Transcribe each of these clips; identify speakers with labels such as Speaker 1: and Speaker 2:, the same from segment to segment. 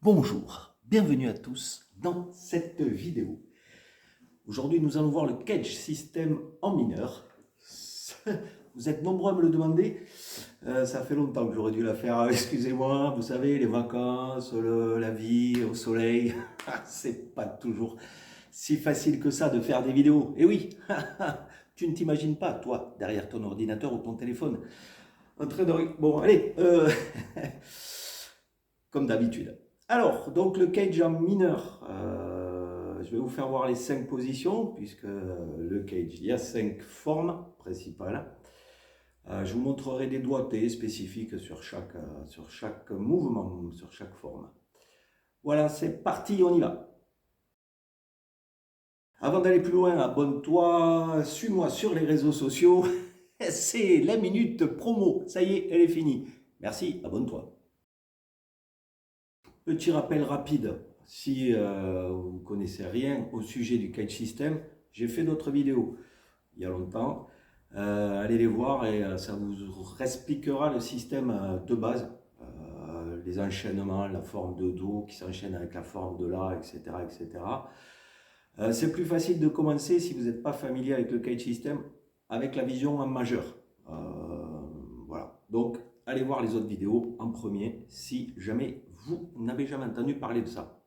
Speaker 1: Bonjour, bienvenue à tous dans cette vidéo. Aujourd'hui, nous allons voir le Cage System en mineur. Vous êtes nombreux à me le demander. Ça fait longtemps que j'aurais dû la faire. Excusez-moi, vous savez, les vacances, la vie au soleil, c'est pas toujours si facile que ça de faire des vidéos. Et oui, tu ne t'imagines pas, toi, derrière ton ordinateur ou ton téléphone, en train de... Bon, allez, comme d'habitude. Alors, donc le cage en mineur, je vais vous faire voir les 5 positions, puisque le cage, il y a 5 formes principales. Je vous montrerai des doigtés spécifiques sur chaque mouvement, sur chaque forme. Voilà, c'est parti, on y va. Avant d'aller plus loin, abonne-toi, suis-moi sur les réseaux sociaux. C'est la minute promo, ça y est, elle est finie. Merci, abonne-toi. Petit rappel rapide, si vous ne connaissez rien au sujet du cage system, j'ai fait d'autres vidéos il y a longtemps. Allez les voir et ça vous expliquera le système de base, les enchaînements, la forme de Do qui s'enchaîne avec la forme de La, etc. etc. C'est plus facile de commencer si vous n'êtes pas familier avec le cage system, avec la vision en majeur. Voilà, donc allez voir les autres vidéos en premier si jamais vous n'avez jamais entendu parler de ça.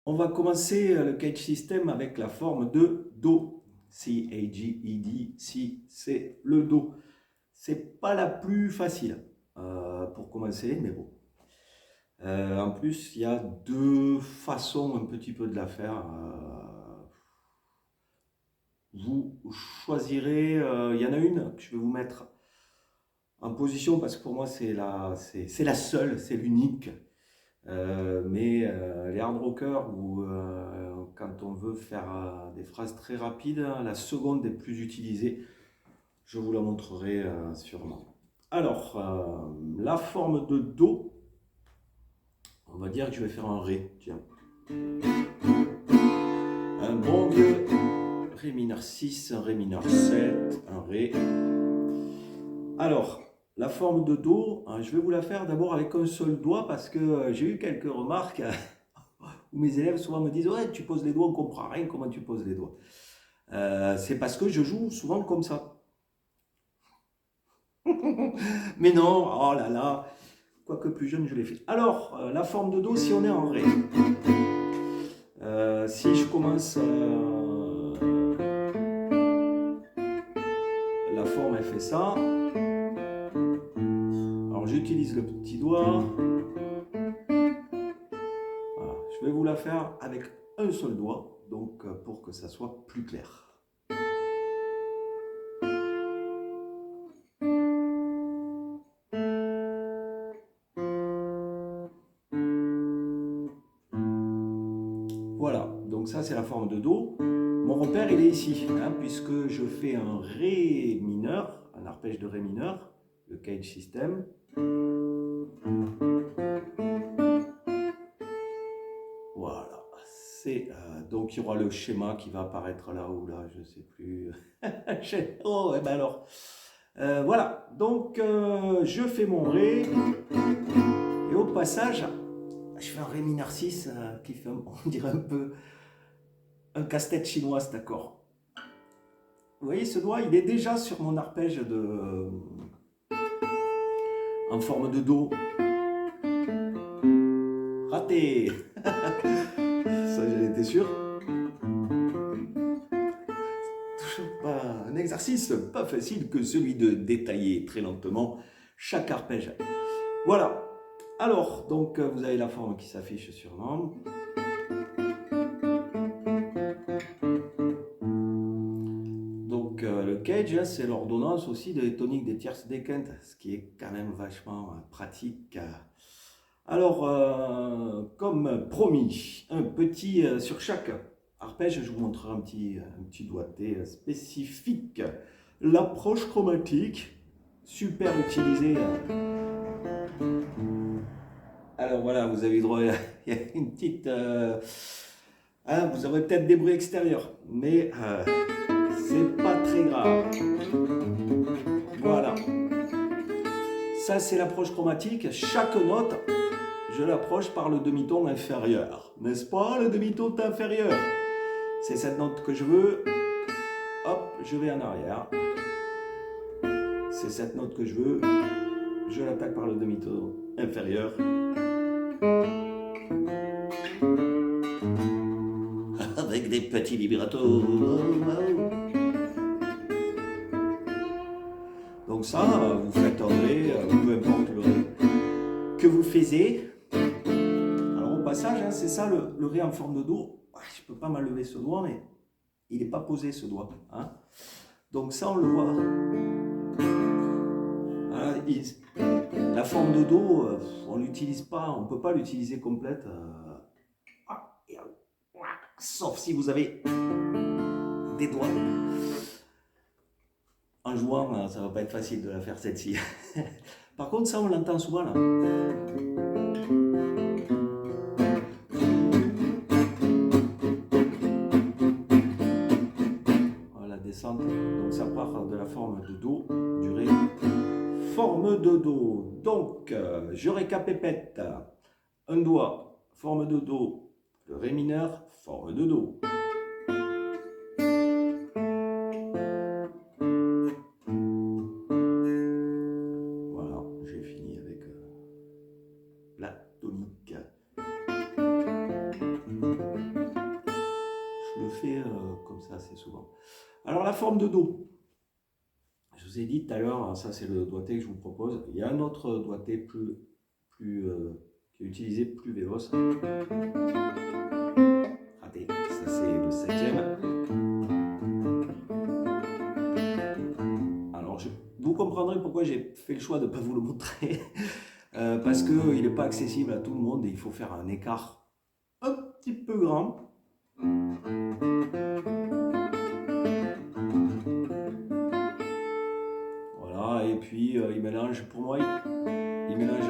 Speaker 1: On va commencer le cage system avec la forme de Do. C-A-G-E-D, si c'est le Do. C'est pas la plus facile pour commencer, mais bon. En plus, il y a deux façons un petit peu de la faire. Vous choisirez, il y en a une que je vais vous mettre en position parce que pour moi c'est la seule, c'est l'unique. Mais les hard rockers ou quand on veut faire des phrases très rapides, la seconde est plus utilisée. Je vous la montrerai sûrement. Alors, la forme de Do, on va dire que je vais faire un Ré. Tiens. Un bon vieux Ré mineur 6, un Ré mineur 7, un Ré. Alors, la forme de Do, je vais vous la faire d'abord avec un seul doigt parce que j'ai eu quelques remarques où mes élèves souvent me disent « Ouais, tu poses les doigts, on ne comprend rien comment tu poses les doigts. » C'est parce que je joue souvent comme ça. Mais non, oh là là, quoique plus jeune, je l'ai fait. Alors, la forme de Do, si on est en Ré. Si je commence... la forme, elle fait ça. Alors, j'utilise le petit doigt. Voilà. Je vais vous la faire avec un seul doigt, donc pour que ça soit plus clair. Voilà, donc ça c'est la forme de Do. Mon repère il est ici, puisque je fais un Ré mineur, un arpège de Ré mineur, le cage system. Voilà, c'est donc il y aura le schéma qui va apparaître là ou là, je ne sais plus. Oh, et ben alors, voilà, donc je fais mon Ré, et au passage, je fais un Ré mineur 6 qui fait, on dirait un peu un casse-tête chinois cet accord. Vous voyez, ce doigt, il est déjà sur mon arpège en forme de Do. Raté. Ça, j'en étais sûr. Toujours pas un exercice pas facile que celui de détailler très lentement chaque arpège. Voilà. Alors, donc, vous avez la forme qui s'affiche sur l'angle. Donc, le cage, c'est l'ordonnance aussi des toniques, des tierces, des quintes, ce qui est quand même vachement pratique. Alors, comme promis, un petit sur chaque arpège, je vous montrerai un petit doigté spécifique. L'approche chromatique, super utilisée. Alors voilà, vous avez droit, il y a une petite... vous aurez peut-être des bruits extérieurs, mais c'est pas très grave. Voilà. Ça, c'est l'approche chromatique. Chaque note, je l'approche par le demi-ton inférieur. N'est-ce pas, le demi-ton inférieur? C'est cette note que je veux. Hop, je vais en arrière. C'est cette note que je veux. Je l'attaque par le demi-ton inférieur. Avec des petits vibratos. Donc ça, vous faites un ré, peu importe le ré que vous faisiez. Alors au passage, hein, c'est ça le ré en forme de do. Je ne peux pas m'enlever ce doigt, mais il n'est pas posé ce doigt. Hein. Donc ça, on le voit. Voilà, la forme de do, on l'utilise pas, on ne peut pas l'utiliser complète. Sauf si vous avez des doigts. En jouant, ça va pas être facile de la faire celle-ci. Par contre, ça, on l'entend souvent là. Voilà, descente. Donc ça part de la forme de do, du ré. Forme de do. Donc, je récapépète. Un doigt, forme de do. Le ré mineur, forme de do. Tonique. Je le fais comme ça assez souvent. Alors la forme de do. Je vous ai dit tout à l'heure, ça c'est le doigté que je vous propose. Il y a un autre doigté qui est utilisé plus véloce. Raté, ça c'est le 7e. Alors vous comprendrez pourquoi j'ai fait le choix de ne pas vous le montrer. Parce qu'il n'est pas accessible à tout le monde et il faut faire un écart un petit peu grand. Voilà, et puis il mélange, pour moi, il mélange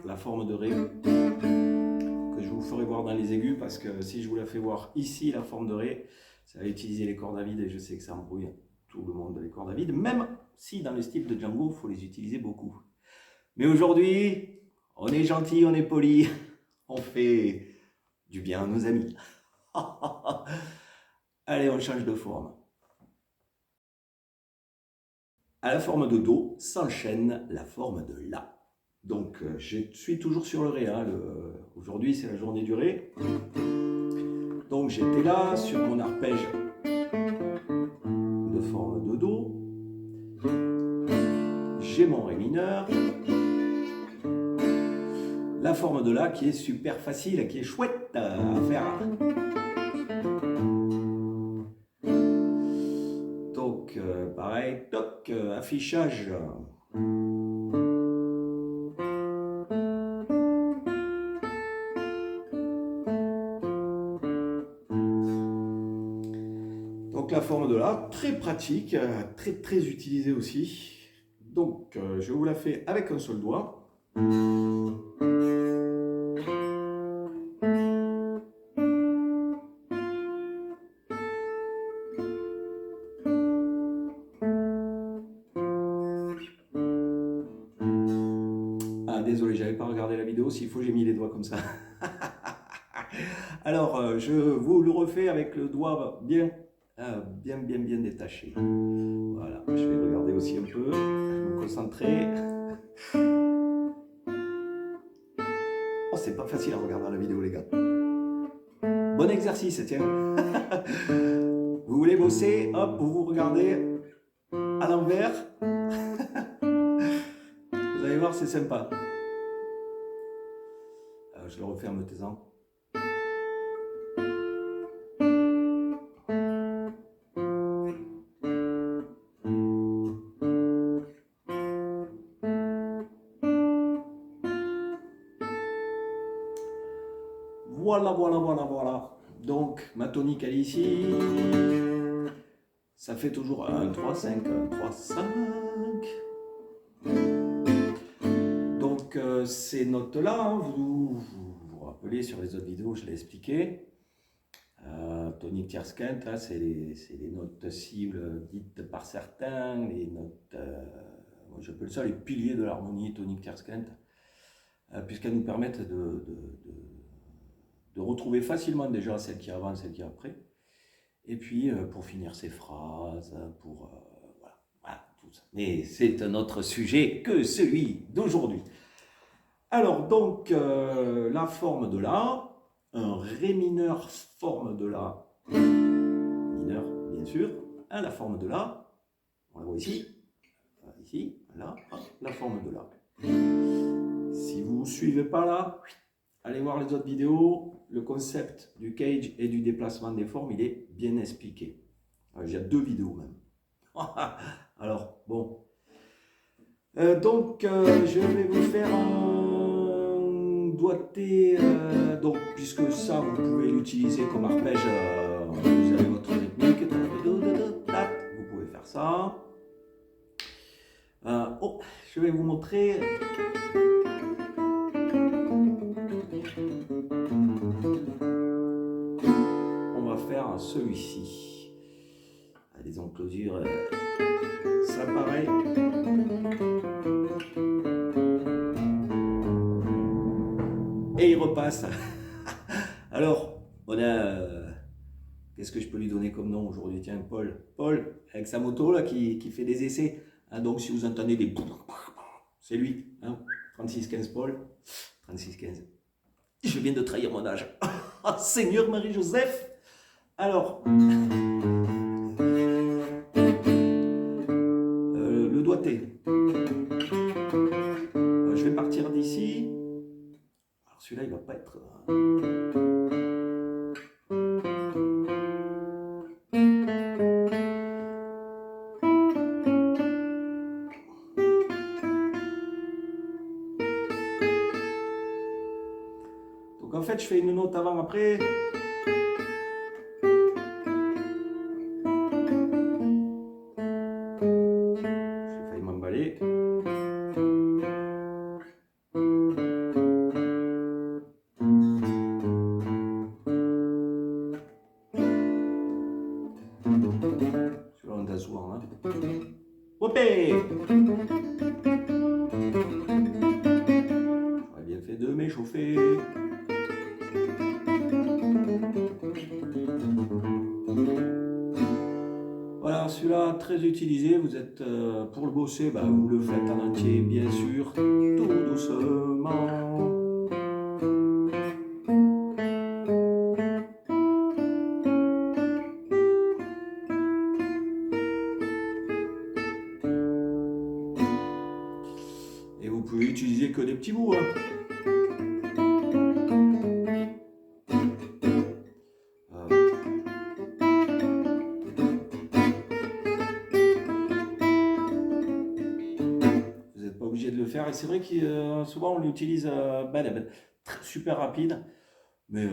Speaker 1: la forme de ré que je vous ferai voir dans les aigus, parce que si je vous la fais voir ici, la forme de ré, ça va utiliser les cordes à vide et je sais que ça embrouille tout le monde les cordes à vide, même si dans le style de Django, il faut les utiliser beaucoup. Mais aujourd'hui, on est gentil, on est poli, on fait du bien à nos amis. Allez, on change de forme. À la forme de do s'enchaîne la forme de la. Donc, je suis toujours sur le ré. Hein. Aujourd'hui, c'est la journée du ré. Donc, j'étais là sur mon arpège de forme de do. J'ai mon ré mineur. La forme de la qui est super facile, qui est chouette à faire. Donc, pareil, toc, affichage. Donc, la forme de la, très pratique, très utilisée aussi. Donc, je vous la fais avec un seul doigt. Désolé, j'avais pas regardé la vidéo, s'il faut j'ai mis les doigts comme ça. Alors, je vous le refais avec le doigt bien détaché. Voilà, je vais regarder aussi un peu, me concentrer. Oh, c'est pas facile à regarder la vidéo, les gars. Bon exercice, tiens. Vous voulez bosser, hop, vous regardez à l'envers. Vous allez voir, c'est sympa. Je le refais en me taisant. Voilà. Donc, ma tonique, elle est ici. Ça fait toujours 1, 3, 5, 1, 3, 5. Donc, ces notes-là, hein, vous rappelez sur les autres vidéos, je l'ai expliqué. Tonique tierce quinte, hein, c'est les notes cibles dites par certains, les notes, moi j'appelle ça les piliers de l'harmonie, tonique tierce quinte. puisqu'elles nous permettent de retrouver facilement déjà celle qui est avant, celle qui est après. Et puis pour finir ses phrases, pour voilà, tout ça. Mais c'est un autre sujet que celui d'aujourd'hui. Alors donc la forme de La, un Ré mineur forme de La, mineur bien sûr, à la forme de La, on la voit ici, là, la forme de La. Si vous ne suivez pas là, allez voir les autres vidéos. Le concept du cage et du déplacement des formes, il est bien expliqué. Il y a 2 vidéos même. Alors, bon. Donc, je vais vous faire un doigté. Donc, puisque ça, vous pouvez l'utiliser comme arpège. Vous avez votre rythmique. Vous pouvez faire ça. Je vais vous montrer. On va faire celui-ci. Les enclosures, ça pareil. Et il repasse. Alors, on a. Qu'est-ce que je peux lui donner comme nom aujourd'hui? Tiens, Paul. Paul, avec sa moto là, qui fait des essais. Hein, donc, si vous entendez des. C'est lui. Hein, 3615 Paul. 3615. Je viens de trahir mon âge. Oh, Seigneur Marie-Joseph. Alors. Le doigté. Je vais partir d'ici. Alors celui-là, il va pas être. Donc en fait, je fais une note avant-après. J'ai failli m'emballer. Celui-là, on t'a souvent. Hein. Hopé! J'aurais bien fait de m'échauffer. Voilà, celui-là très utilisé. Vous êtes pour le bosser, vous le faites en entier, bien sûr, tout doucement. Et vous pouvez utiliser que des petits bouts. Hein. Vous n'êtes pas obligé de le faire. Et c'est vrai que souvent on l'utilise super rapide. Mais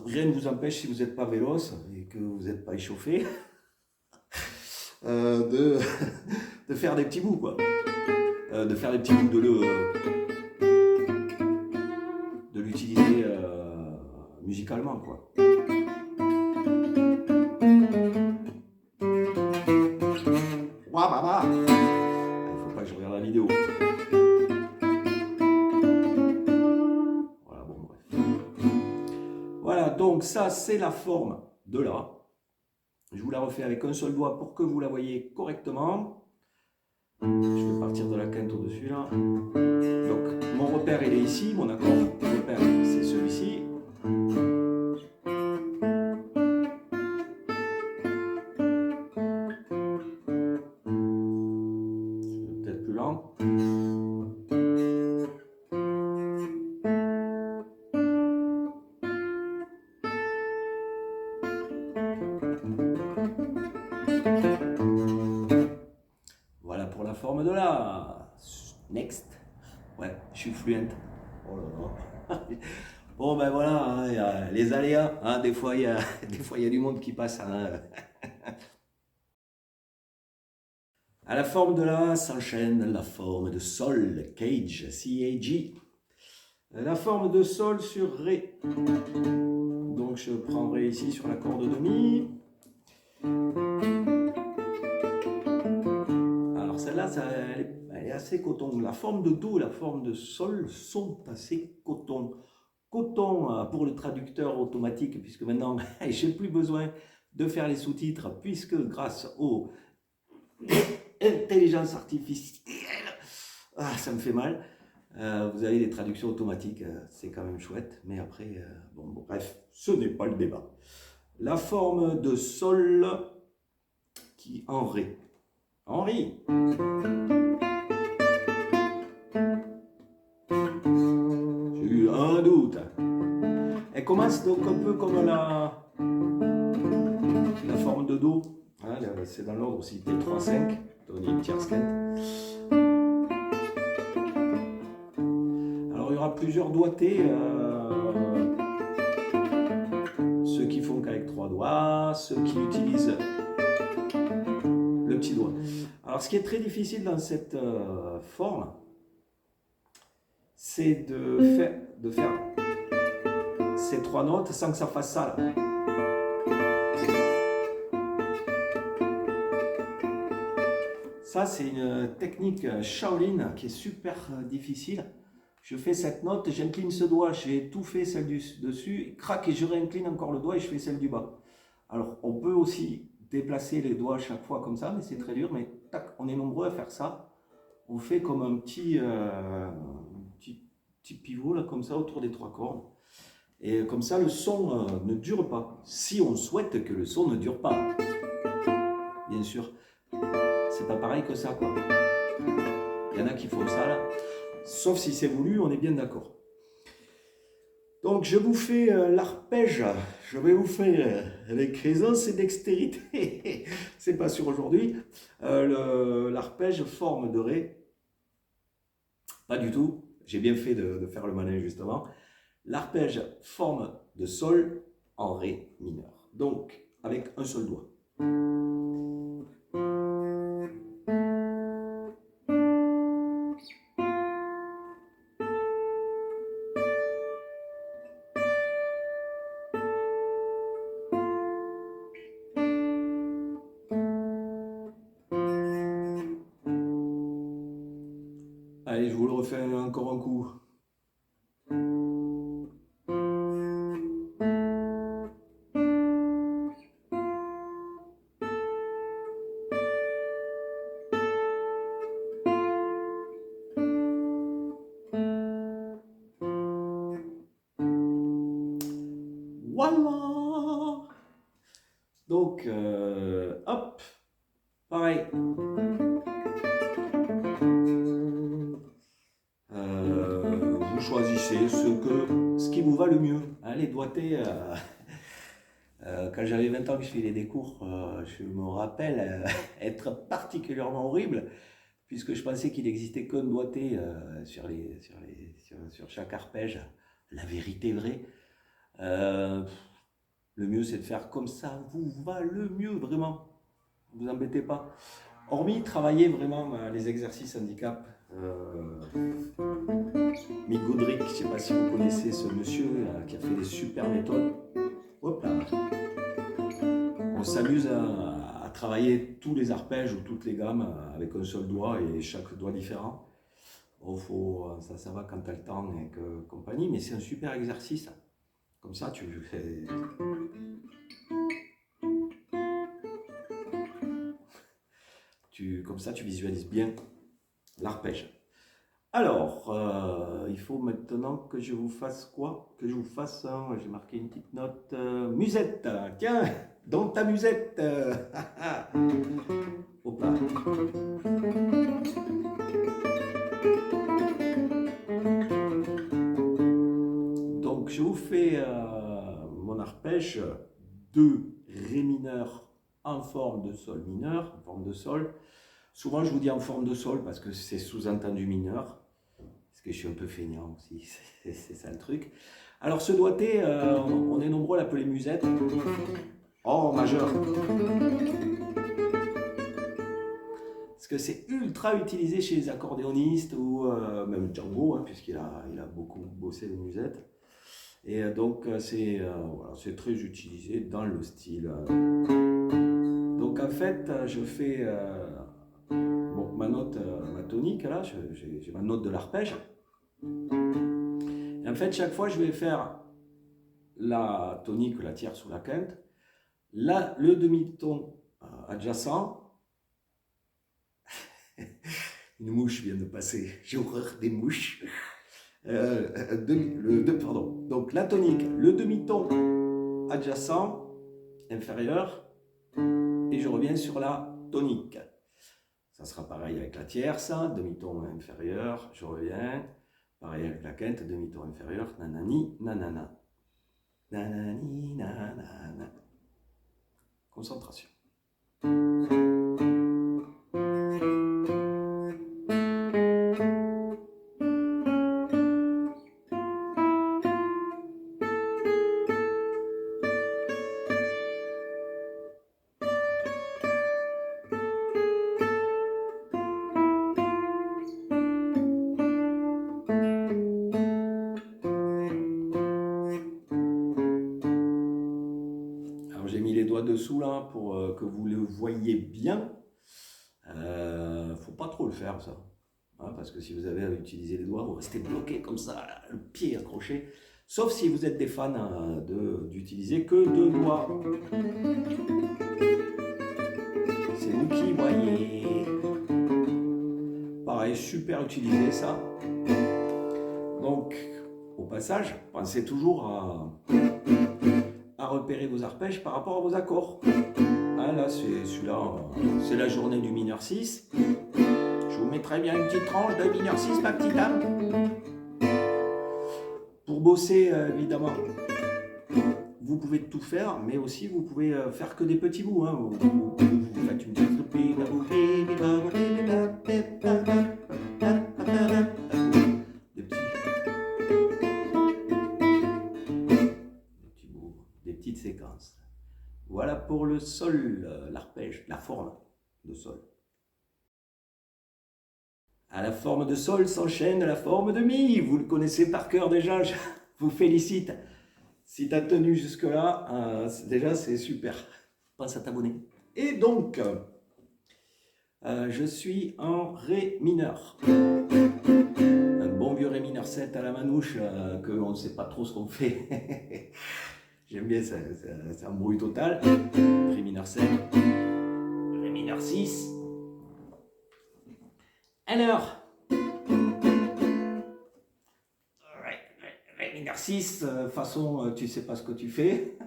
Speaker 1: rien ne vous empêche, si vous n'êtes pas véloce et que vous n'êtes pas échauffé, de faire des petits bouts, quoi. De faire des petits bouts, de l'utiliser musicalement, quoi. Il ne faut pas que je regarde la vidéo. Voilà, bon, bref. Voilà, donc ça, c'est la forme de La. Je vous la refais avec un seul doigt pour que vous la voyez correctement. Je vais partir de la quinte au-dessus là. Donc mon repère il est ici, mon accord repère c'est celui-ci. C'est peut-être plus lent. Voilà pour la forme de La. Next. Ouais, je suis fluent. Oh là là. Bon ben voilà, hein, y a les aléas. Hein, des fois il y a du monde qui passe. Hein. À la forme de La s'enchaîne la forme de Sol, Cage, C-A-G. La forme de Sol sur Ré. Donc je prendrai ici sur la corde de Mi. Alors celle-là, elle est assez coton. La forme de do et la forme de sol sont assez coton. Coton pour le traducteur automatique, puisque maintenant, j'ai plus besoin de faire les sous-titres, puisque grâce aux intelligence artificielle, ça me fait mal. Vous avez des traductions automatiques, c'est quand même chouette, mais après, bon, bref, ce n'est pas le débat. La forme de sol qui en ré. En ré. J'ai eu un doute. Elle commence donc un peu comme la forme de do. Hein, c'est dans l'ordre aussi T3-5, Tony Tiersken. Alors il y aura plusieurs doigtés. Ceux qui font qu'avec 3 doigts, ceux qui utilisent le petit doigt. Alors ce qui est très difficile dans cette forme, c'est de faire ces 3 notes sans que ça fasse ça là. Ça c'est une technique Shaolin qui est super difficile. Je fais cette note, j'incline ce doigt, j'ai étouffé celle du dessus, crac, et je réincline encore le doigt et je fais celle du bas. Alors on peut aussi déplacer les doigts à chaque fois comme ça, mais c'est très dur, mais tac, on est nombreux à faire ça. On fait comme un petit pivot là, comme ça autour des 3 cordes. Et comme ça le son ne dure pas, si on souhaite que le son ne dure pas. Bien sûr, c'est pas pareil que ça quoi. Il y en a qui font ça là. Sauf si c'est voulu, on est bien d'accord. Donc je vous fais l'arpège, je vais vous faire avec aisance et dextérité, c'est pas sur aujourd'hui, l'arpège forme de ré, pas du tout, j'ai bien fait de faire le malin justement, l'arpège forme de sol en ré mineur, donc avec un seul doigt. Allez, je vous le refais encore un coup. Voilà. Donc, hop, pareil. Vous choisissez ce qui vous va le mieux. Hein, les doigtés, quand j'avais 20 ans que je faisais des cours, je me rappelle être particulièrement horrible, puisque je pensais qu'il n'existait qu'un doigté sur chaque arpège. La vérité vraie. Le mieux, c'est de faire comme ça vous va le mieux, vraiment. Ne vous embêtez pas. Hormis travailler vraiment les exercices handicap. Mick Goodrick, je ne sais pas si vous connaissez ce monsieur qui a fait des super méthodes. Hop là. On s'amuse à travailler tous les arpèges ou toutes les gammes avec un seul doigt et chaque doigt différent. Bon, ça va quand tu as le temps et compagnie, mais c'est un super exercice. Comme ça, tu fais... Comme ça, tu visualises bien l'arpège. Alors, il faut maintenant que je vous fasse quoi? Que je vous fasse, j'ai marqué une petite note, musette. Tiens, dans ta musette. Hop là. Donc, je vous fais mon arpège de ré mineur en forme de sol mineur, en forme de sol. Souvent, je vous dis en forme de sol parce que c'est sous-entendu mineur. Parce que je suis un peu feignant aussi, c'est ça le truc. Alors, ce doigté, on est nombreux à l'appeler musette. Oh, majeur. Parce que c'est ultra utilisé chez les accordéonistes ou même Django, hein, puisqu'il a beaucoup bossé les musettes. Et donc, c'est très utilisé dans le style. Donc, en fait, je fais Bon, ma note, ma tonique, là, j'ai ma note de l'arpège. Et en fait, chaque fois, je vais faire la tonique, la tierce ou la quinte, là, le demi-ton adjacent. Une mouche vient de passer, j'ai horreur des mouches. Pardon. Donc la tonique, le demi-ton adjacent, inférieur, et je reviens sur la tonique. Ça sera pareil avec la tierce, demi-ton inférieur, je reviens. Pareil avec la quinte, demi-ton inférieur, nanani, nanana. Nanani, nanana. Concentration. J'ai mis les doigts dessous là pour que vous le voyez bien. Faut pas trop le faire ça. Hein, parce que si vous avez à utiliser les doigts, vous restez bloqué comme ça, là, le pied accroché. Sauf si vous êtes des fans d'utiliser que deux doigts. C'est vous qui voyez. Pareil, super utilisé ça. Donc, au passage, pensez toujours à repérer vos arpèges par rapport à vos accords. Ah, là, c'est celui-là, c'est la journée du mineur 6. Je vous mettrai bien une petite tranche de mineur 6, ma petite âme. Pour bosser, évidemment, vous pouvez tout faire, mais aussi vous pouvez faire que des petits bouts. Hein. Vous faites une petite... Des petites séquences. Voilà pour le sol, l'arpège, la forme de sol. À la forme de sol s'enchaîne la forme de mi. Vous le connaissez par cœur déjà, je vous félicite. Si tu as tenu jusque-là, déjà c'est super. Pense à t'abonner. Et donc, je suis en Ré mineur. Un bon vieux Ré mineur 7 à la manouche, que on ne sait pas trop ce qu'on fait. J'aime bien, c'est un bruit total. Ré mineur 7, Ré mineur 6. Alors, Ré mineur 6, façon tu sais pas ce que tu fais.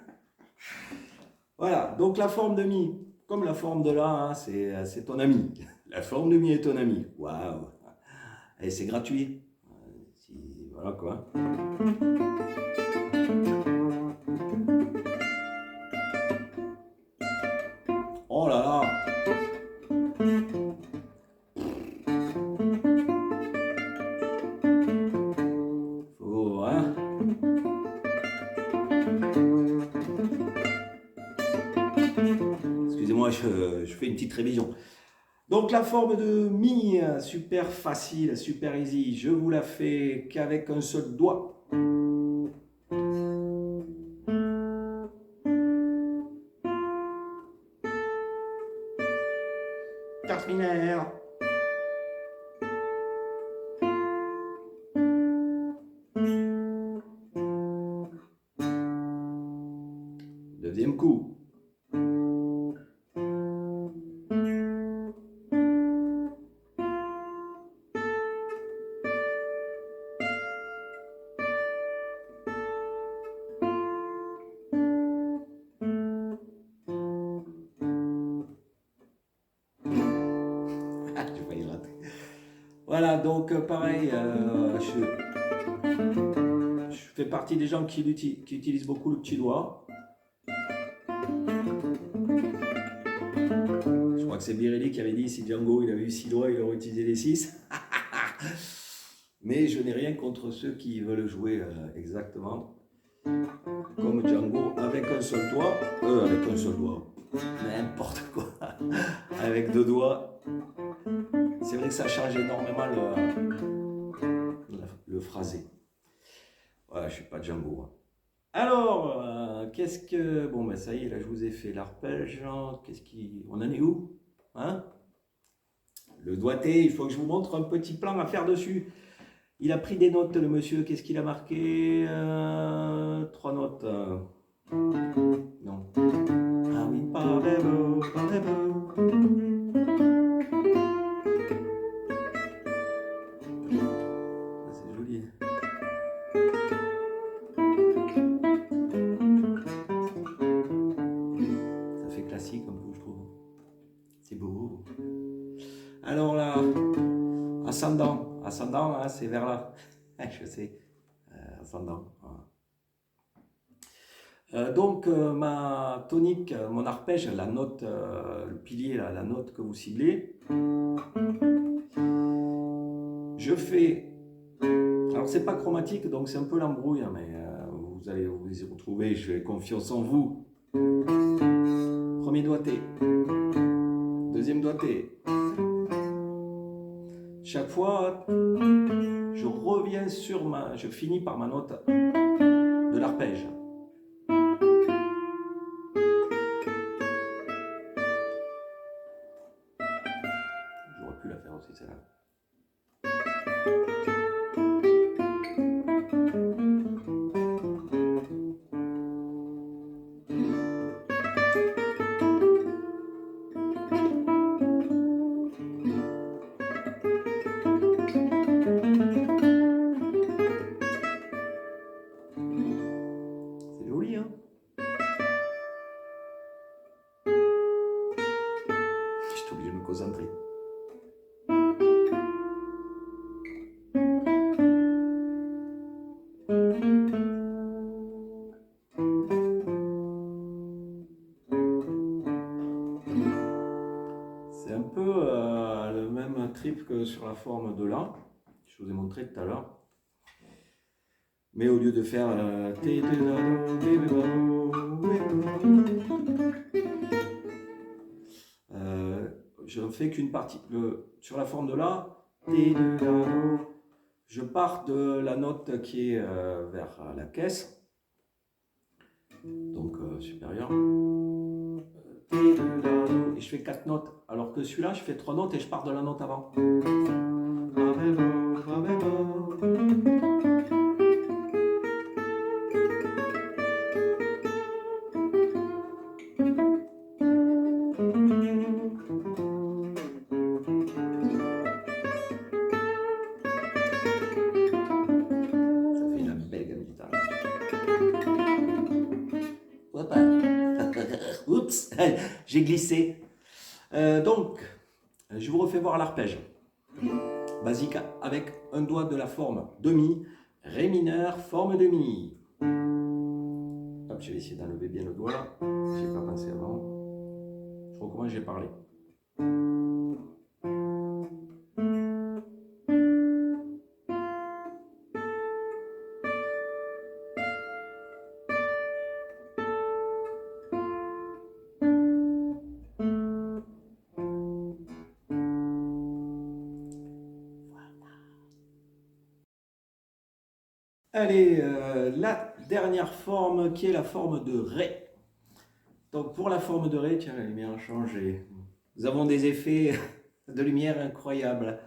Speaker 1: Voilà, donc la forme de Mi, comme la forme de La, hein, c'est ton ami. La forme de Mi est ton ami. Waouh! Et c'est gratuit. Voilà quoi. Oh là là! Faut, hein? Excusez-moi, je fais une petite révision. Donc la forme de Mi, super facile, super easy. Je vous la fais qu'avec un seul doigt. Quarte mineure. Deuxième coup. J'ai failli rater. Voilà, donc pareil, je fais partie des gens qui utilisent beaucoup le petit doigt. Je crois que c'est Birelli qui avait dit si Django il avait eu 6 doigts, il aurait utilisé les 6. Mais je n'ai rien contre ceux qui veulent jouer exactement comme Django avec un seul doigt. N'importe quoi. Avec deux doigts. C'est vrai que ça change énormément le phrasé. Voilà, je ne suis pas Django. Alors, qu'est-ce que... Bon, ben ça y est, là, je vous ai fait l'arpège. On en est où? Hein? le doigté, il faut que je vous montre un petit plan à faire dessus. Il a pris des notes, le monsieur. Qu'est-ce qu'il a marqué? 3 notes. Non. Ah oui, parlez-vous, parlez-vous. C'est joli. Ça fait classique un peu, je trouve. C'est beau. Alors là, ascendant, hein, c'est vers là. Je sais, ascendant. Voilà. Donc ma tonique, mon arpège, la note, le pilier, la note que vous ciblez, je fais. Alors c'est pas chromatique, donc c'est un peu l'embrouille, hein, mais vous allez vous y retrouver. Je fais confiance en vous. Premier doigté, deuxième doigté. Chaque fois, je reviens je finis par ma note de l'arpège. J'aurais pu la faire aussi celle-là. C'est joli, hein? Je suis obligé de me concentrer. C'est un peu le même trip que sur la forme de La, je vous ai montré tout à l'heure. Mais au lieu de faire je ne fais qu'une partie. Sur la forme de La, je pars de la note qui est vers la caisse, donc supérieure. Et je fais 4 notes, alors que celui-là, je fais 3 notes et je pars de la note avant. Oups, j'ai glissé. Donc, je vous refais voir l'arpège. Basique avec un doigt de la forme de Mi, Ré mineur, forme de Mi. Hop, je vais essayer d'enlever bien le doigt là. J'ai pas pensé avant. Je recommence, j'ai parlé. Allez, la dernière forme qui est la forme de Ré. Donc pour la forme de Ré, tiens, la lumière a changé. Nous avons des effets de lumière incroyables.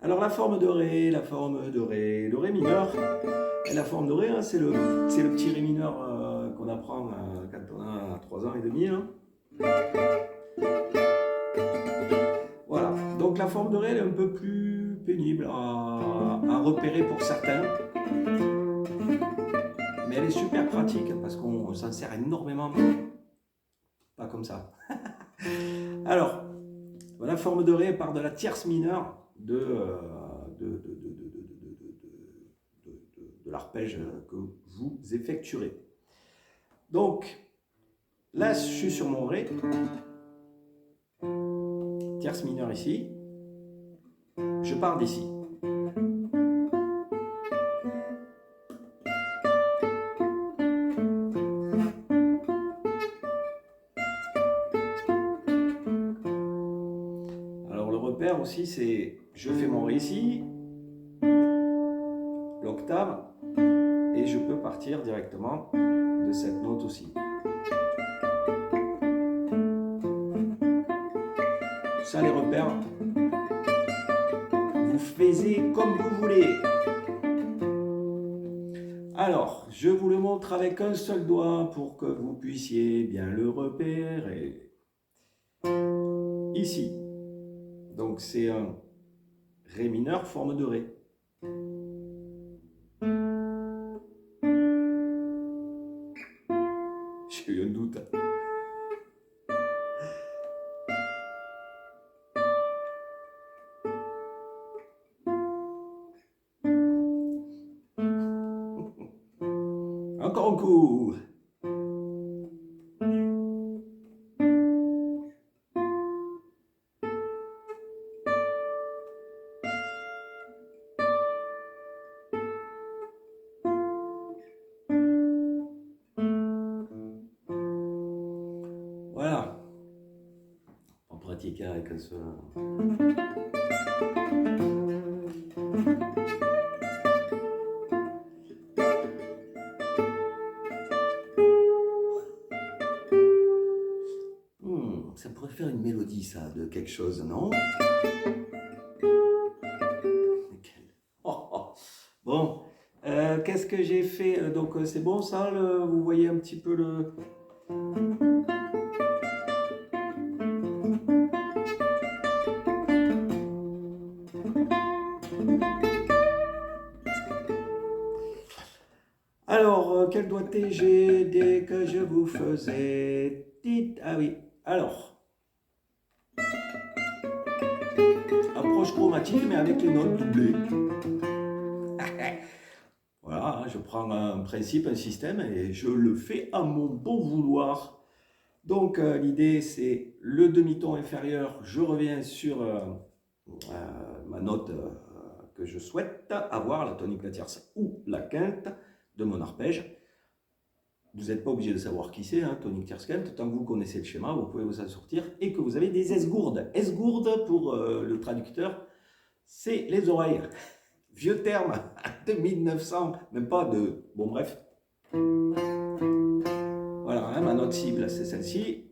Speaker 1: Alors la forme de Ré, le Ré mineur, et la forme de Ré, hein, c'est le petit Ré mineur qu'on apprend quand on a 3 ans et demi. Hein. Voilà, donc la forme de Ré elle est un peu plus pénible à repérer pour certains. Mais elle est super pratique parce qu'on s'en sert énormément. Pas comme ça. Alors, la forme de Ré part de la tierce mineure de l'arpège que vous effectuerez. Donc, là, je suis sur mon Ré. Tierce mineure ici. Je pars d'ici. Aussi, c'est je fais mon Ré ici, l'octave, et je peux partir directement de cette note aussi. Ça, les repères, faites comme vous voulez. Alors, je vous le montre avec un seul doigt pour que vous puissiez bien le repérer. Ici. Donc, c'est un Ré mineur, forme de Ré. J'ai eu un doute. Encore un coup. Voilà. On pratique avec un seul. Ça pourrait faire une mélodie, ça, de quelque chose, non? Bon, qu'est-ce que j'ai fait? Donc, c'est bon, ça, vous voyez un petit peu le... Alors, quel doigté j'ai dès que je vous faisais... Ah oui, alors... Approche chromatique, mais avec les notes doublées. Voilà, je prends un principe, un système, et je le fais à mon bon vouloir. Donc, l'idée, c'est le demi-ton inférieur, je reviens sur ma note que je souhaite avoir, la tonique, la tierce ou la quinte de mon arpège. Vous n'êtes pas obligé de savoir qui c'est, hein, tonique, tierce, quinte. Tant que vous connaissez le schéma, vous pouvez vous en sortir et que vous avez des esgourdes. Esgourdes, pour le traducteur, c'est les oreilles. Vieux terme de 1900, même pas de... Bon, bref. Voilà, hein, ma note cible, c'est celle-ci.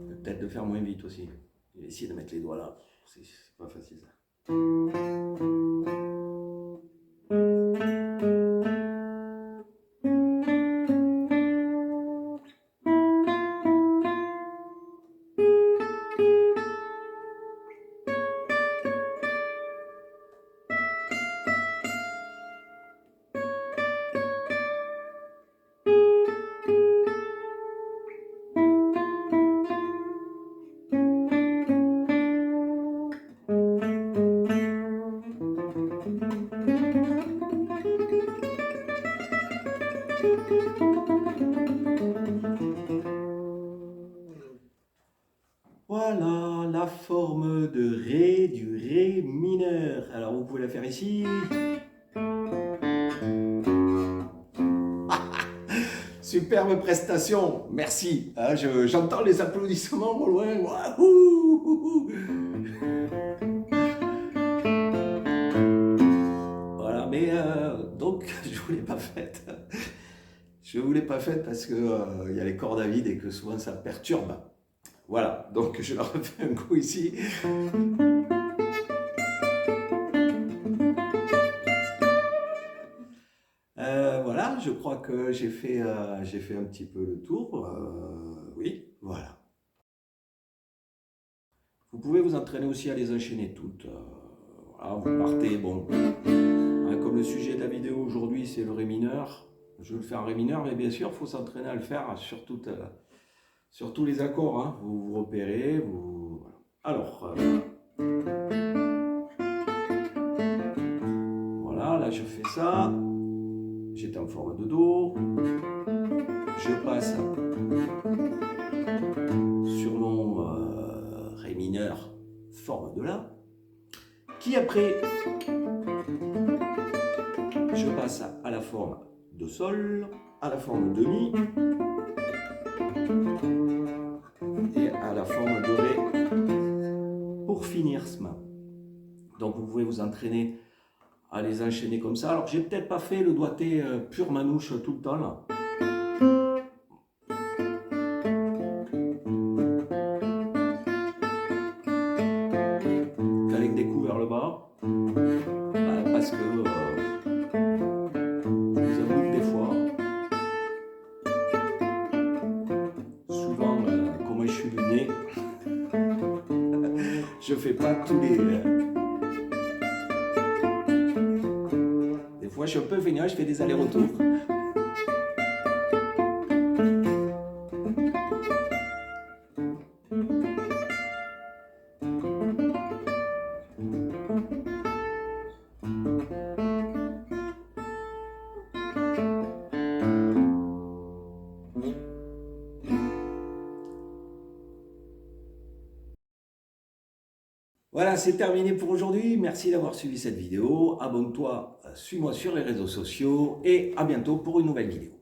Speaker 1: Peut-être de faire moins vite aussi. Je vais essayer de mettre les doigts là. C'est pas facile ça. Voilà la forme de Ré, du Ré mineur. Alors vous pouvez la faire ici. Superbe prestation, merci. J'entends les applaudissements au loin. Wahou! Voilà, mais donc je vous l'ai pas faite. Je vous l'ai pas faite parce que y a les cordes à vide et que souvent ça perturbe. Voilà, donc je leur refais un coup ici. Voilà, je crois que j'ai fait un petit peu le tour. Oui, voilà. Vous pouvez vous entraîner aussi à les enchaîner toutes. Voilà, vous partez, bon, hein, comme le sujet de la vidéo aujourd'hui c'est le Ré mineur, je vais le faire en Ré mineur, mais bien sûr il faut s'entraîner à le faire sur tous les accords. Hein. Vous vous repérez, vous... Alors, voilà, là je fais ça, j'étais en forme de Do, je passe sur mon Ré mineur, forme de La, qui après, je passe à la forme de Sol, à la forme de Mi, et à la forme de Ré pour finir ce main. Donc vous pouvez vous entraîner à les enchaîner comme ça. Alors j'ai peut-être pas fait le doigté pur manouche tout le temps là. Qu'avec des coups vers le bas. Parce que je vous avoue que des fois, souvent comment je suis luné, je fais pas tous les... Des fois je suis un peu feignant, je fais des allers-retours. Voilà, c'est terminé pour aujourd'hui. Merci d'avoir suivi cette vidéo. Abonne-toi, suis-moi sur les réseaux sociaux et à bientôt pour une nouvelle vidéo.